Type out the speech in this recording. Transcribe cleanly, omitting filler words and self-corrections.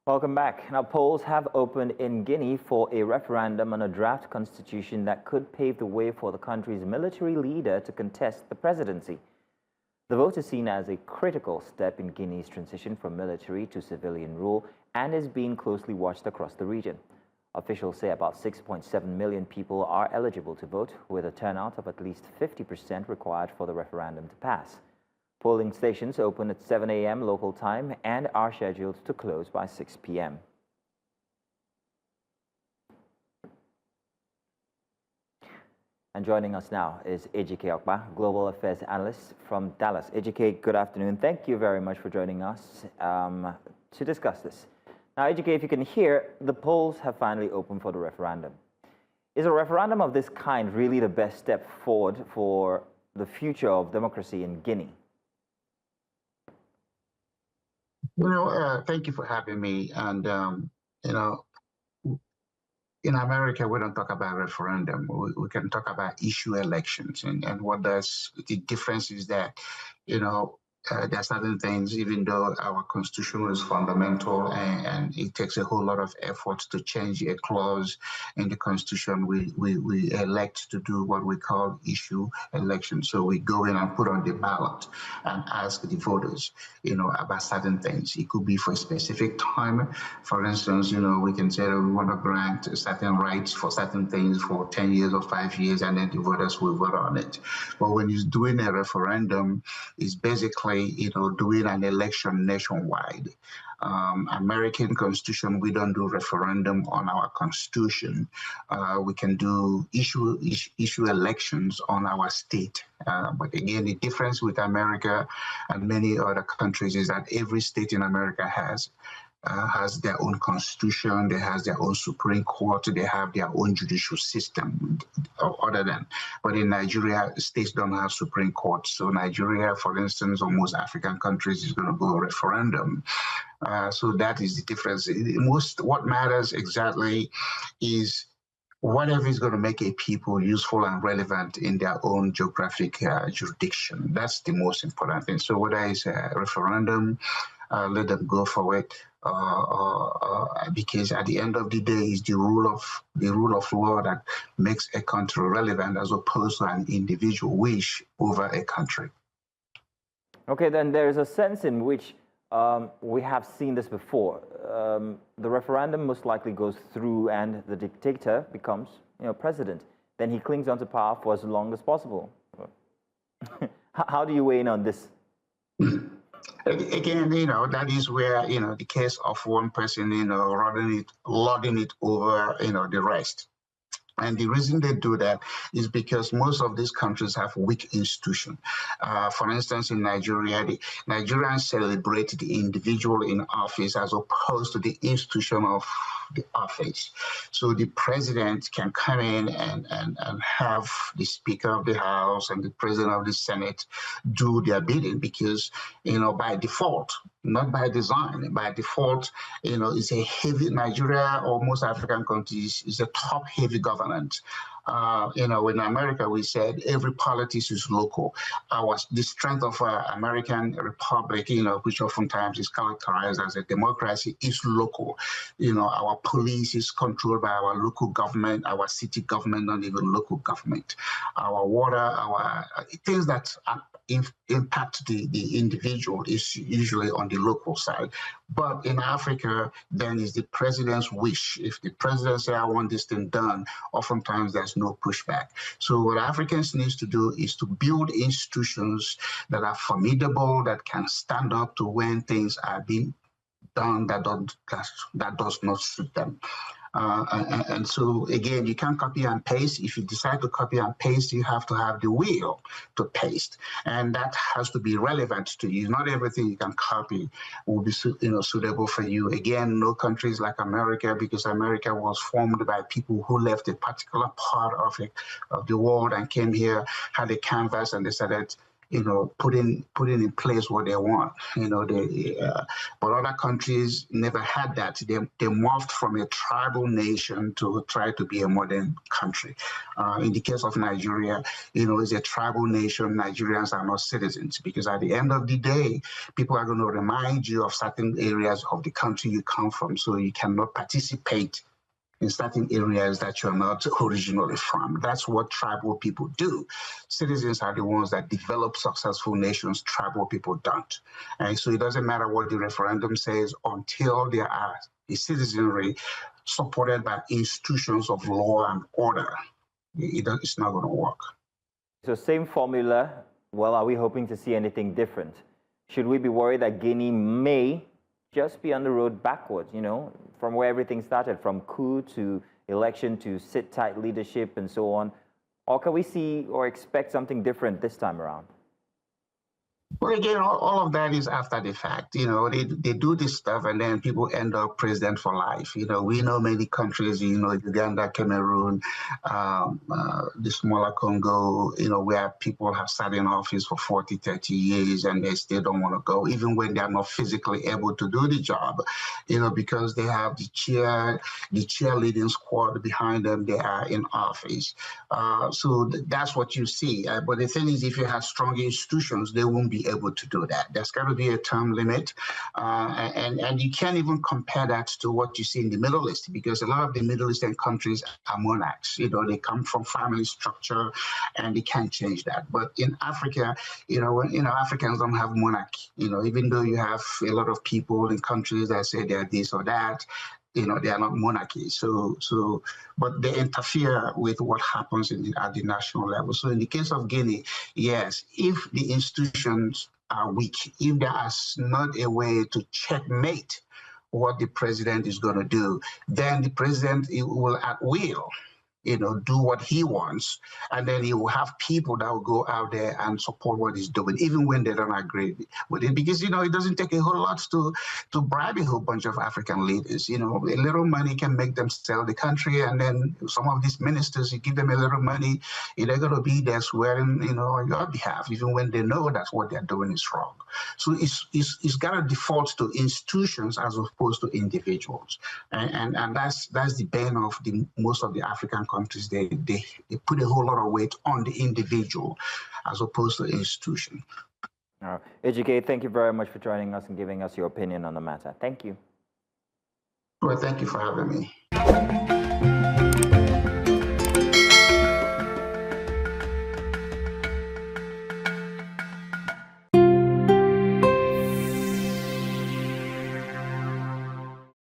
Welcome back. Now, polls have opened in Guinea for a referendum on a draft constitution that could pave the way for the country's military leader to contest the presidency. The vote is seen as a critical step in Guinea's transition from military to civilian rule and is being closely watched across the region. Officials say about 6.7 million people are eligible to vote, with a turnout of at least 50% required for the referendum to pass. Polling stations open at 7 a.m. local time and are scheduled to close by 6 p.m. And joining us now is Ejike Okpa, Global Affairs Analyst from Dallas. Ejike, good afternoon. Thank you very much for joining us to discuss this. Now, Ejike, if you can hear, the polls have finally opened for the referendum. Is a referendum of this kind really the best step forward for the future of democracy in Guinea? Thank you for having me. And, in America, we don't talk about referendum. We can talk about issue elections. And what the difference is that, there are certain things, even though our constitution is fundamental and it takes a whole lot of effort to change a clause in the constitution, we elect to do what we call issue elections. So we go in and put on the ballot and ask the voters, about certain things. It could be for a specific time. For instance, we can say that we want to grant certain rights for certain things for 10 years or 5 years, and then the voters will vote on it. But when you're doing a referendum, it's basically doing an election nationwide. American Constitution, we don't do referendum on our Constitution. We can do issue elections on our state. But again, the difference with America and many other countries is that every state in America has their own constitution, they have their own Supreme Court, they have their own judicial system. But in Nigeria, states don't have Supreme Court. So Nigeria, for instance, or most African countries, is going to go referendum. So that is the difference. What matters exactly is whatever is going to make a people useful and relevant in their own geographic jurisdiction. That's the most important thing. So whether it's a referendum, let them go for it. Because at the end of the day, it's the rule of law that makes a country relevant as opposed to an individual wish over a country. Okay, then there's a sense in which we have seen this before. The referendum most likely goes through and the dictator becomes, president. Then he clings onto power for as long as possible. How do you weigh in on this? Again, that is where, the case of one person, lording it over, the rest. And the reason they do that is because most of these countries have weak institutions. For instance, in Nigeria, the Nigerians celebrate the individual in office as opposed to the institution of the office. So the president can come in and have the Speaker of the House and the President of the Senate do their bidding because, by default, not by design, by default, it's a heavy, Nigeria or most African countries is a top-heavy government. In America, we said every politics is local. The strength of American Republic, which oftentimes is characterized as a democracy, is local. Our police is controlled by our local government, our city government, not even local government. Our water, our things that impact the individual is usually on the local side. But in Africa, then is the president's wish. If the president says, I want this thing done, oftentimes there's no pushback. So what Africans need to do is to build institutions that are formidable, that can stand up to when things are being done that does not suit them. And so, again, you can't copy and paste. If you decide to copy and paste, you have to have the will to paste. And that has to be relevant to you. Not everything you can copy will be suitable for you. Again, no countries like America, because America was formed by people who left a particular part of the world and came here, had a canvas, and decided putting in place what they want. But other countries never had that. They morphed from a tribal nation to try to be a modern country. In the case of Nigeria, it's a tribal nation. Nigerians are not citizens, because at the end of the day, people are going to remind you of certain areas of the country you come from, so you cannot participate in certain areas that you're not originally from. That's what tribal people do. Citizens are the ones that develop successful nations. Tribal people don't. And so it doesn't matter what the referendum says until there are a citizenry supported by institutions of law and order. It's not going to work. So same formula. Well, are we hoping to see anything different? Should we be worried that Guinea may just be on the road backwards, from where everything started, from coup to election to sit-tight leadership and so on? Or can we see or expect something different this time around? Well, again, all of that is after the fact. They do this stuff and then people end up president for life. We know many countries, Uganda, Cameroon, the smaller Congo, where people have sat in office for 40, 30 years and they still don't want to go, even when they're not physically able to do the job, because they have the cheerleading squad behind them. They are in office. So that's what you see. But the thing is, if you have strong institutions, they won't be able to do that. There's got to be a term limit, and you can't even compare that to what you see in the Middle East, because a lot of the Middle Eastern countries are monarchs. They come from family structure, and they can't change that. But in Africa, Africans don't have monarchy. Even though you have a lot of people in countries that say they're this or that, they are not monarchies. But they interfere with what happens at the national level. So in the case of Guinea, yes, if the institutions are weak, if there is not a way to checkmate what the president is going to do, then the president will at will do what he wants, and then he will have people that will go out there and support what he's doing, even when they don't agree with it. Because, it doesn't take a whole lot to bribe a whole bunch of African leaders. A little money can make them sell the country, and then some of these ministers, you give them a little money, they're going to be there swearing, on your behalf, even when they know that what they're doing is wrong. So it's got to default to institutions as opposed to individuals. And that's the bane of most of the African countries. They put a whole lot of weight on the individual as opposed to institution. Ejike, thank you very much for joining us and giving us your opinion on the matter. Thank you. Well, thank you for having me.